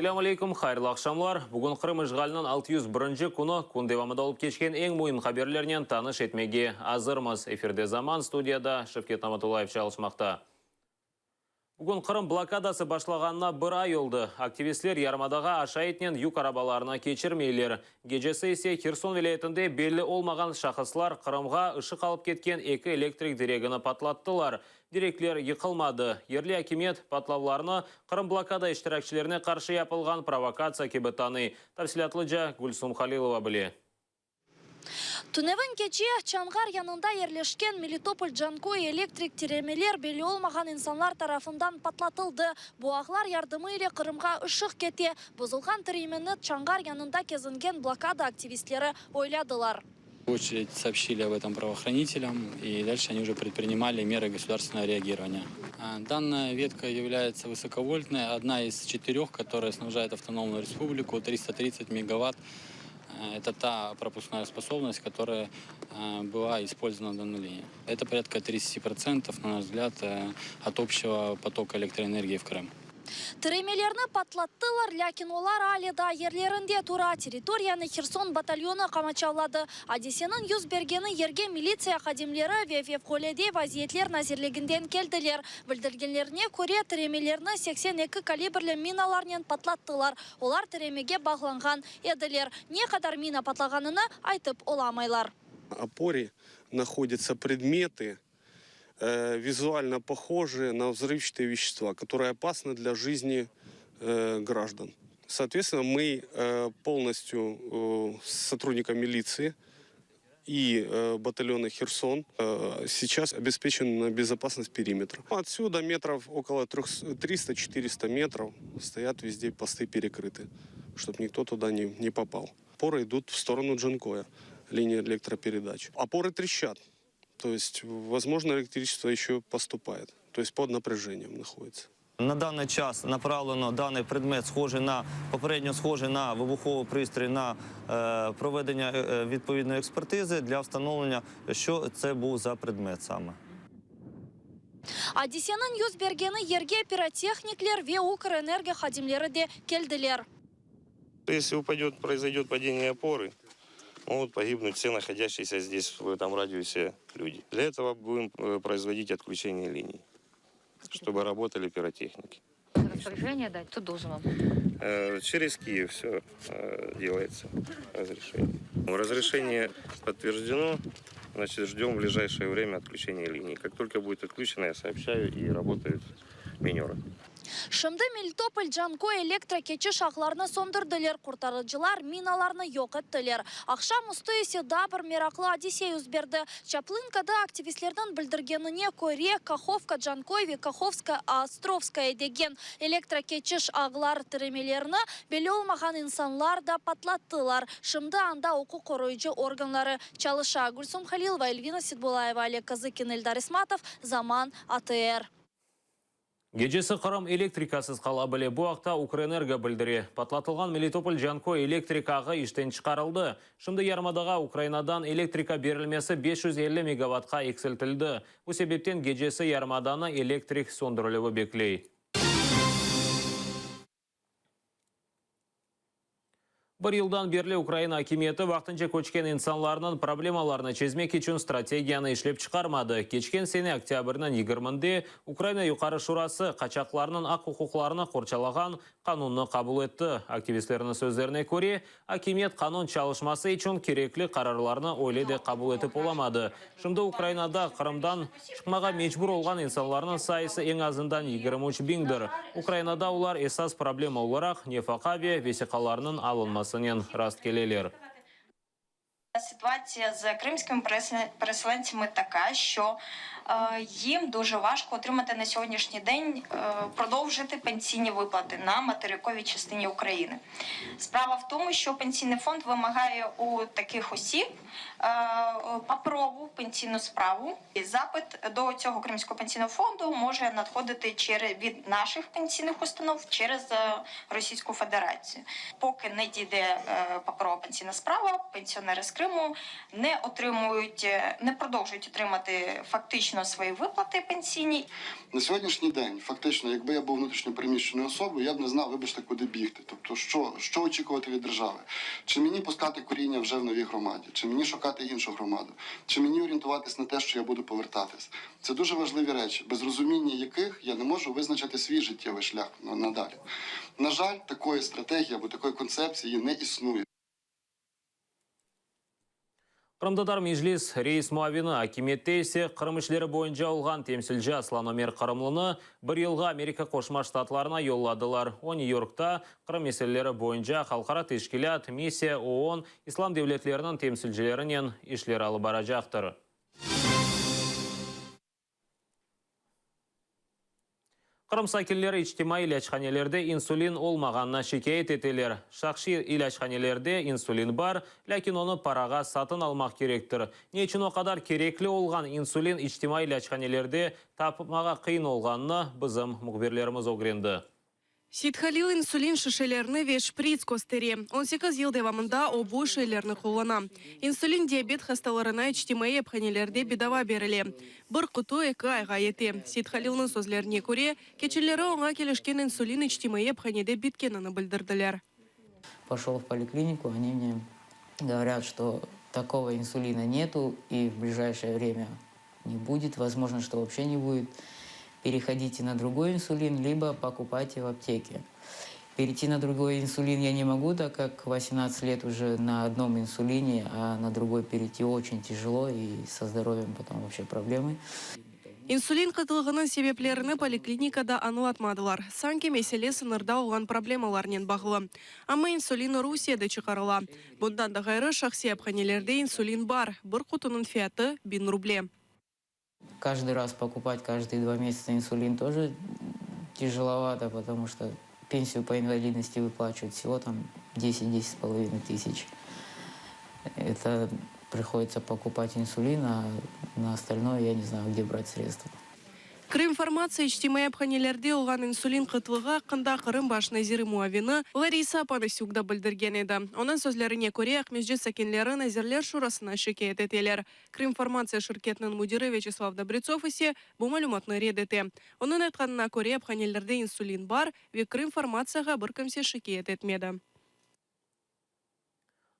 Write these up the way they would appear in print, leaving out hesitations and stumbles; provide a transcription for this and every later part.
Ассаламу алейкум, хайырлы акшамлар. Бүгін Қырым ишгалынан 601-ші күні күн девамында алып кечкен ең мойын хаберлерінен таныш етмеге азырмыз. Эфирде Заман, студияда Шевкет Наматулаев чалышмақта. Бүгін Қырым блокадасы башлағанына бір ай oldu. Активистлер ярмадаға ашайтнен юк арабаларына кечірмейлер. Гежесі есе Херсон вилаетінде белі олмаған шақыслар Қырымға ышық алып кеткен екі электрик дирегіні патлаттылар. Директілер йықылмады. Ерлі акимет патлауларына Қырым блокада іштіракшілеріне қаршы япылған провокация кебетаны. Тәфсилатлыжа Гүлсум Халилова біле. Түневін кече Чангар янында ерлешкен Мелитополь Джанкой электрик теремелер белі олмаған инсанлар тарафындан патлатылды. Буағлар ярдымы иле Қырымға ышық кете. Бұзылған тіремені Чангар янында кезінген блокада активистлері ойлядылар. В очередь сообщили об этом правоохранителям, и дальше они уже предпринимали меры государственного реагирования. Данная ветка является высоковольтной, одна из 4, которая снабжает автономную республику, 330 мегаватт. Это та пропускная способность, которая была использована на данной линии. Это порядка 30%, на наш взгляд, от общего потока электроэнергии в Крым. Тіремелерні патлаттылар, ләкин олар аледа ерлерінде тура территорияны Херсон батальоны қамачаулады. Адесенің юз бергені ерге милиция қадемлері вевқоледе вазиетлер назерлегінден келділер. Білдіргенлеріне көре тіремелерні 82 калибрлі миналарнен патлаттылар. Олар тіремеге бағланған еділер. Не қадар мина патлағаныны айтып оламайлар. Опоре находятся предметы, визуально похожие на взрывчатые вещества, которые опасны для жизни граждан. Соответственно, мы полностью с сотрудниками милиции и батальона Херсон сейчас обеспечена безопасность периметра. Отсюда метров около 300-400 метров стоят везде посты перекрыты, чтобы никто туда не попал. Опоры идут в сторону Джанкоя, линия электропередач. Опоры трещат. То есть, возможно, электричество еще поступает. То есть, под напряжением находится. На даний час направлено даний предмет, попередньо схожий на вибуховий пристрій, на проведення відповідної експертизи для встановлення, що це був за предмет саме. Адесенің юз бергені ерге пиротехниклер ве Укрэнерго хадимлері де келділер. Если произойдет падение опоры, могут погибнуть все находящиеся здесь, в этом радиусе, люди. Для этого будем производить отключение линий, чтобы работали пиротехники. Распоряжение дать? Кто должен вам? Через Киев все делается, разрешение. Разрешение подтверждено, значит, ждем в ближайшее время отключения линий. Как только будет отключено, я сообщаю, и работают минеры. Шымды Мелитополь Джанкой электрокечі шақларны сондырдылер, құртарыжылар миналарны yok еттілер. Ақшам ұсты есе да бір мерақлы Одиссей үзберді. Чаплынкада активистлердің білдіргеніне көре Каховка Джанкой ве Каховска Островская деген электрокечі ағылар тіремелеріні белі олмаған инсанлар да патлаттылар. Шымды анда оқу қоройжы органлары чалыша. Гүлсум Халилова, Эльвина Сидбулаева, Олег Казыкин, Эльдар Исматов, Заман, АТР. Гежесі Қырым электрикасыз қала біле бұақта Укрэнерго білдіре. Патлатылған Мелитополь Джанкой электрикағы іштен шығарылды. Шымды ярмадаға Украинадан электрика берілмесі 550 мегаваттқа ексілтілді. Бұл себептен гежесі ярмаданы электрик сондырылығы беклей. Бір елдан берлі Украина акиметі вақтынча көчкен инсанларының проблемаларына чезмек үшін стратегияны ішлеп шығармады. Кечкен сені октябрінің 20-де Украина юқары шурасы қачақларының ақ құқықларына қорчалаған қанунны қабыл етті. Активистлерінің сөздеріне көре, акимет қанун чалышмасы үшін кереклі қарарларны ойледе қабыл етіп оламады. Шымды Украинада Қырымдан шықмаға мечбур олған инсанларының сайысы ең азындан 23 биңдір. Украинада олар esas проблема оларақ нефақаве весиқаларының алынмасы раст келелер. Ситуація з кримськими переселенцями така, що їм дуже важко отримати на сьогоднішній день, продовжити пенсійні виплати на материковій частині України. Справа в тому, що пенсійний фонд вимагає у таких осіб паперову пенсійну справу. І запит до цього Кримського пенсійного фонду може надходити від наших пенсійних установ через Російську Федерацію. Поки не дійде паперова пенсійна справа, пенсіонери з Криму Криму не продовжують отримати фактично свої виплати пенсійні. На сьогоднішній день, фактично, якби я був внутрішньопереміщеною особою, я б не знав, вибачте, куди бігти. Тобто, що очікувати від держави? Чи мені пускати коріння вже в новій громаді? Чи мені шукати іншу громаду? Чи мені орієнтуватись на те, що я буду повертатись? Це дуже важливі речі, без розуміння яких я не можу визначити свій життєвий шлях надалі. На жаль, такої стратегії або такої концепції не існує. Қырымдатар Межлис рейс муавины акиметте есе қырымышлері бойынша олған темсілжі Аслан Омер Қырымлыны бір елға Америка Қошма Штатларына yolладылар. О Нью-Йоркта Қырым мәселелері бойынша халқара тешкілят, миссия ООН, ислам девлетлерінің темсілжілерінен ишлер алып бара жақтыр. Қырым сакиллері ичтимай илачханелерде инсулин олмағанына шикайет етелер. Шақши илачханелерде инсулин бар, ләкин оны параға сатын алмақ керектір. Не үшін о қадар кереклі олған инсулин ичтимай илачханелерде тапмаға қиын олғанына бізім мұғберлеріміз огренді. Ситхалил инсулин шишелерны веш шприц костери. 18 ел девамында обу шейлерны куллана. Инсулин диабет хасталарына ичтимай эпханелерде бедава беріле. Бір құту екі айға еті. Ситхалилның сөзлеріне көре, кечелері оңа келешкен инсулин ичтимай эпханеде биткенini білдірділер. Пошел в поликлинику, они мне говорят, что такого инсулина нету и в ближайшее время не будет. Возможно, что вообще не будет. Переходите на другой инсулин, либо покупайте в аптеке. Перейти на другой инсулин я не могу, так как 18 лет уже на одном инсулине, а на другой перейти очень тяжело и со здоровьем потом вообще проблемы. Инсулин кытылығының себеплеріні поликлиникада аңлатмадылар. Санки меселе сынырда олған проблемаларнен бағылы. Ама инсулин Русияда чықарыла. Бұндан да ғайры шақси әпханелерде инсулин бар. Бір құтының фияты 1000 рубле. Каждый раз покупать каждые 2 месяца инсулин тоже тяжеловато, потому что пенсию по инвалидности выплачивают всего там 10-10,5 тысяч. Это приходится покупать инсулин, а на остальное я не знаю, где брать средства. Крым формация ичтимай әпханелерде олған инсулин қытылыға қында Қырым баш Назиры Муавины Лариса Апанасюкда білдірген еді. Оның сөзлеріне көре Ақмежде сәкенлері Назирлер шурасына шекет етелер. Крым формация шirketінің мудиры Вячеслав Добрецов есе бұл мәліметні ред ете. Оның айтқанына көре әпханелерде инсулин бар, век Крым формацияға бір кімсе шекет етмеді.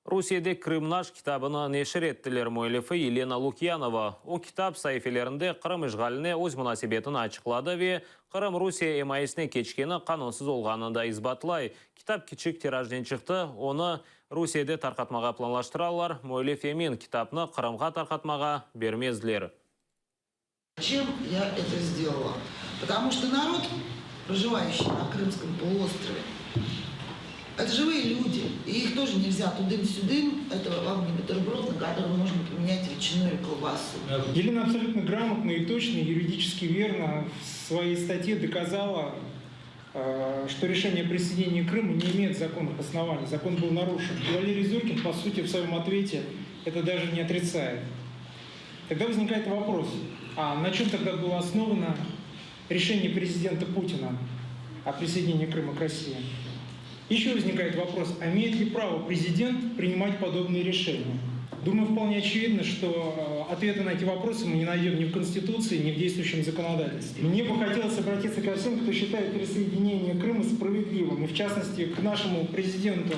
Русияде Крымнаш китабыны нешір еттілер муэлифі Елена Лукьянова. О китап сайфелерінде Қырым ішғаліне өз мұнасибетін ачықлады ве Қырым Русия эмайысіне кечкені қанонсыз олғанын да избатлай. Китап кичік тиражден шықты, оны Русияде тарқатмаға планлаштыралар, муэлиф емин китапны Қырымға тарқатмаға бермезділер. Зачем я это сделала? Потому что народ, проживающий на Крымском полуострове, это живые люди, и их тоже нельзя тудым-сюдым. Это вам не бутерброд, на котором можно поменять ветчину или колбасу. Елена абсолютно грамотно и точно, юридически верно в своей статье доказала, что решение о присоединении Крыма не имеет законных оснований. Закон был нарушен. И Валерий Зуркин, по сути, в своем ответе это даже не отрицает. Тогда возникает вопрос, а на чем тогда было основано решение президента Путина о присоединении Крыма к России? Еще возникает вопрос, а имеет ли право президент принимать подобные решения? Думаю, вполне очевидно, что ответа на эти вопросы мы не найдем ни в Конституции, ни в действующем законодательстве. Мне бы хотелось обратиться ко всем, кто считает присоединение Крыма справедливым, и в частности к нашему президенту.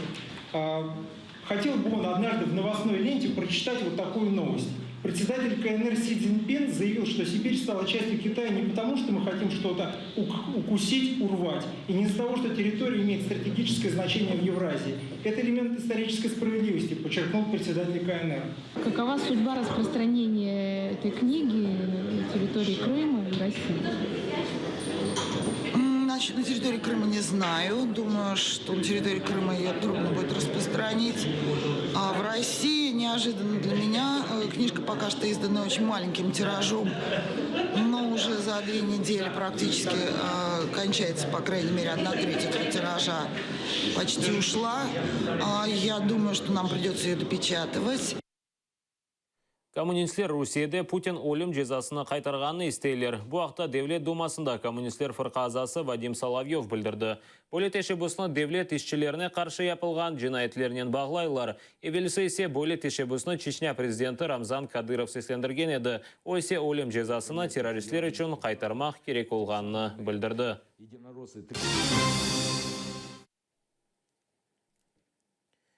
Хотел бы он однажды в новостной ленте прочитать вот такую новость. Председатель КНР Си Цзиньпин заявил, что Сибирь стала частью Китая не потому, что мы хотим что-то укусить, урвать, и не из-за того, что территория имеет стратегическое значение в Евразии. Это элемент исторической справедливости, подчеркнул председатель КНР. Какова судьба распространения этой книги на территории Крыма и России? Значит, на территории Крыма не знаю. Думаю, что на территории Крыма ее трудно будет распространить. А в России, неожиданно для меня, книжка пока что издана очень маленьким тиражом, но уже за 2 недели практически кончается, по крайней мере, 1/3 этого тиража почти ушла. Я думаю, что нам придется ее допечатывать. Коммунистлер Русияда Путин өлім жазасына қайтарғанын істейлер. Бұл вақытта Девлет Думасында коммунистлер фырқазасы Вадим Соловьев білдірді. Бөлет бұсыны Девлет ішчілеріне қаршы япылған жинайетлерінен бағлайлар. Евелісі есе Бөлет бұсыны Чечня президенті Рамзан Кадыров сеслендірген еді. О есе өлім жазасына террористлер үшін қайтармақ керек олғанын білдірді.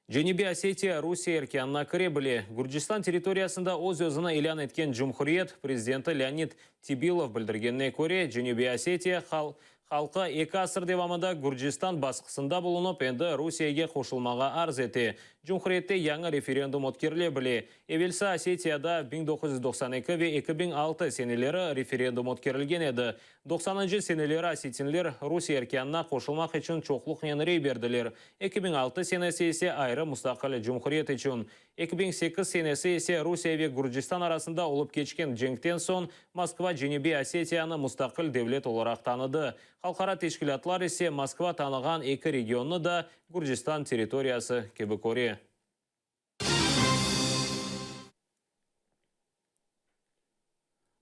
Женебе Осетия Русия еркянна кіребілі. Гурджистан территориясында өз-өзіні илан еткен Джумхуриет президенті Леонид Тибилов білдіргеніне көре, Женебе Осетия халқы 2 асыр девамында Гурджистан басқысында болынып, енді Русияге қошылмаға арз еті. Джумхуриетте яңы референдум өткеріле біле. Евелсі Осетияда 1992 ве 2006 сенелері референдум өткерілген еді. 90-шы сенелері осетинлер Русия еркянна қошылмақ үшін чоқлық ненірей берділер. 2006 сенесі есе айры мұстақылы Джумхуриет үшін. 2008 сенесі есе Русия ве Гурджистан арасында олып кечкен жеңктен сон Москва Женебе Осетияны мұстақыл девлет оларақ таныды. Халқара тешкілатлар есе Москва таныған 2 регионны да Гурджистан территориясы кебі көре.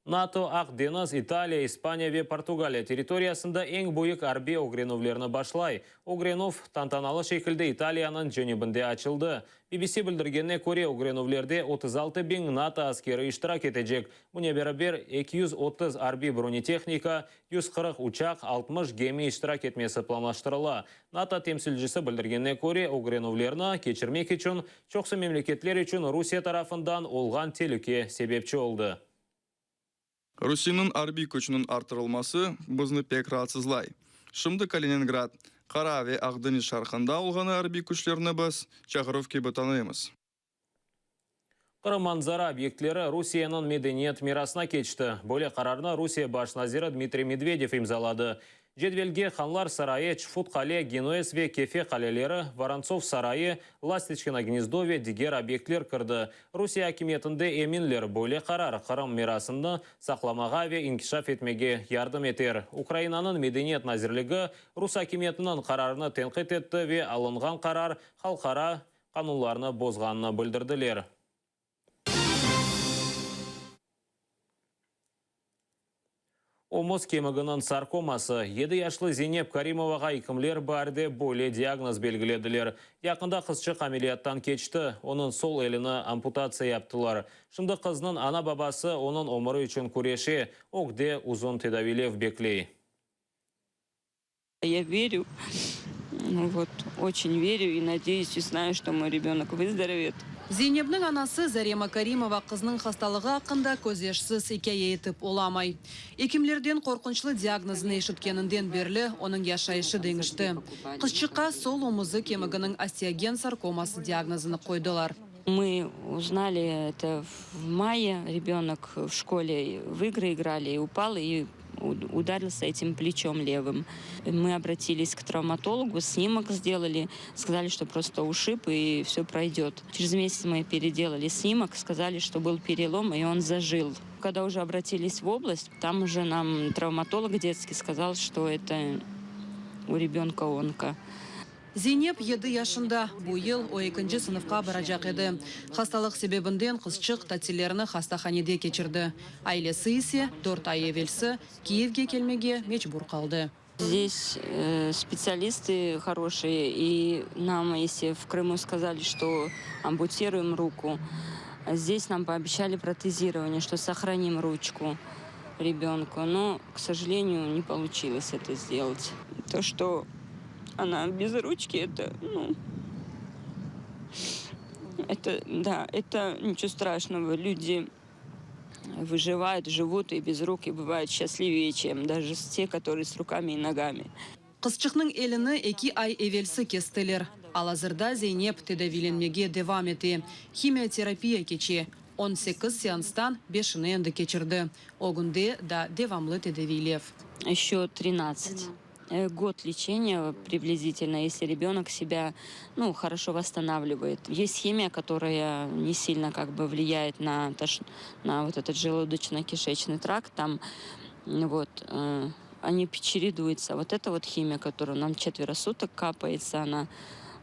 НАТО, Ақ-Деңіз, Италия, Испания ве Португалия территориясында ең бойық арби огреновлеріні башлай. Огренов тантаналы шекілді Италияның женебінде açılды. BBC білдіргеніне көре огреновлерде 36 bin НАТО аскері иштирак етежек. Мұне бәрібер 230 арби бронетехника, 140 учақ, 60 геми иштирак етмесі планлаштырыла. НАТО темсілжісі білдіргеніне көре огреновлеріні кечірмек үшін, чоқсы мемлекетлер үшін Русия тарафындан олған телуке себепчі oldu. Русияның арби көчінің артырылмасы бізні пек раатсызлай. Шымды Калининград, Қара ве Ақ-Деңіз шарқында олғаны арби күчлеріні біз чағыров кебі таныймыз. Қырым манзара объектлері Русияның медениет мирасына кечті. Бөле қарарына Русия баш назирі Дмитрий Медведев имзалады. Жедвелге Ханлар сарайы, Чфут қале, Генуэс ве Кефе қалелері, Воронцов сарайы, Ластичкино гнездове дигер объектлер кірді. Русия акиметінде еминлер бөле қарар Қырым мирасында сақламаға ве инкишаф етмеге ярдым етер. Украинаның медениет назирлігі Рус акиметінің қарарыны тенқит етті ве алынған қарар халқара қануларны бозғанына білдірділер. Омыз кемігінің саркомасы 7 яшлы Зейнеп Каримоваға икімлер барды бөле диагноз белгіледілер. Яқында қызчық амелияттан кечті, оның сол еліні ампутация яптылар. Шынды қызының ана бабасы оның омыры үшін күреше, оғде ұзын тедавилев беклей. Я верю, очень верю и надеюсь и знаю, что мой ребенок выздоровеет. Зейнепнің анасы Зарема Каримова қызның хасталығы ақында көзешсіз екеге етіп оламай. Екімлерден қорқыншлы диагнозын ешіткенінден берлі оның яшайшы деңішті. Қызчыққа сол омызы кемігінің остеоген саркомасы диагнозыны қойдылар. Мы узнали это в мае. Ребенок в школе в игры играли и упал, и ударился этим плечом левым. Мы обратились к травматологу, снимок сделали, сказали, что просто ушиб и все пройдет. Через месяц мы переделали снимок, сказали, что был перелом и он зажил. Когда уже обратились в область, там уже нам травматолог детский сказал, что это у ребенка онко. Зейнеп 7 яшында бұл ел 12-ші сыныфқа баражақ еді. Хасталық себебінден қызчық тәтелеріні хастаханеде кечірді. Айлесі есе 4 ай евелсі Киевге келмеге мечбур қалды. Здесь специалисты хорошие, и нам, если в Крыму сказали, что ампутируем руку, здесь нам пообещали протезирование, что сохраним ручку ребенку, но, к сожалению, не получилось это сделать. То, что она без ручки, это ничего страшного. Люди выживают, живут и без рук, и бывают счастливее, чем даже те, которые с руками и ногами. Қызчықның еліні 2 ай евелсі кестілер. Ал азырда Зейнеп тедавиленмеге девам еті. Химиотерапия кече. 18 сеанстан 5-ні енді кечірді. Огунде да девамлы тедавилев. Еще 13. Год лечения приблизительно, если ребенок себя хорошо восстанавливает. Есть химия, которая не сильно влияет на вот этот желудочно-кишечный тракт. Там они чередуются. Вот эта вот химия, которая нам 4 суток капается, она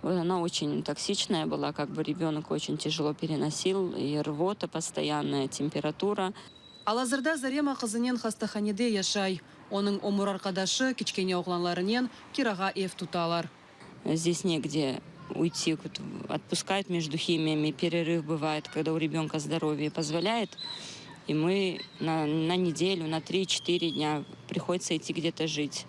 Вот она очень токсичная была, как бы ребенок очень тяжело переносил, и рвота постоянная, температура. Алазырда Зарема кызынен хастаханеде яшай. Оның омур аркадашы кичкене огланларынен кирага эв туталар. Здесь негде уйти, вот отпускают между химиями, перерыв бывает, когда у ребенка здоровье позволяет. И мы на неделю, на 3-4 дня приходится идти где-то жить.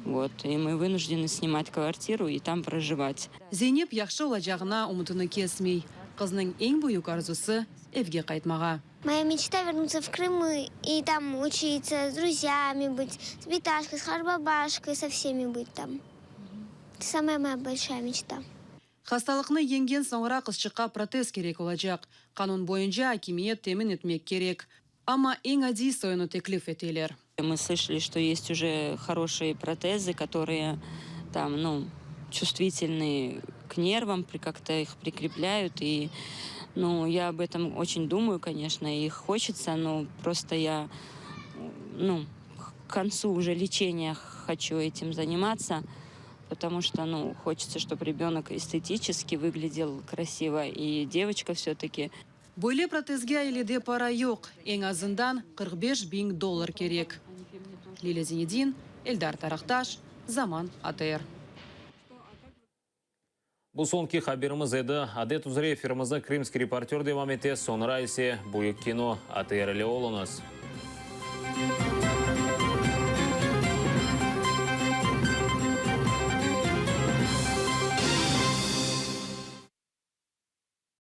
Вот. И мы вынуждены снимать квартиру и там проживать. Зейнеп яхшы олачағына умытыны кесмей. Қызның ең бүйік арзусы evге қайтмаға. Моя мечта вернуться в Крым и там учиться, с друзьями быть, с Биташкой, с Харбабашкой, со всеми быть там. Это самая моя большая мечта. Хасталықны енген соңыра қызшыққа протез керек олacak. Канун бойынша акимиет темін етмек керек. Ама ең әдей сойыны теклиф етелер. Мы слышали, что есть уже хорошие протезы, которые там, ну, чувствительные к нервам, как-то их прикрепляют. И, ну, я об этом очень думаю, конечно, их хочется, но просто я, ну, к концу уже лечения хочу этим заниматься, потому что, ну, хочется, чтобы ребенок эстетически выглядел красиво, и девочка все-таки. Бойле протезге әйледе пара yok. Ең азындан $45,000 керек. Лиля Зинедин, Эльдар Тарақташ, Заман АТР. Бұл сонки хаберіміз еді. Адет ұзыры эфирімізді Кримский репортер демамете соныра есе бұйық кино АТР-лі олыңыз.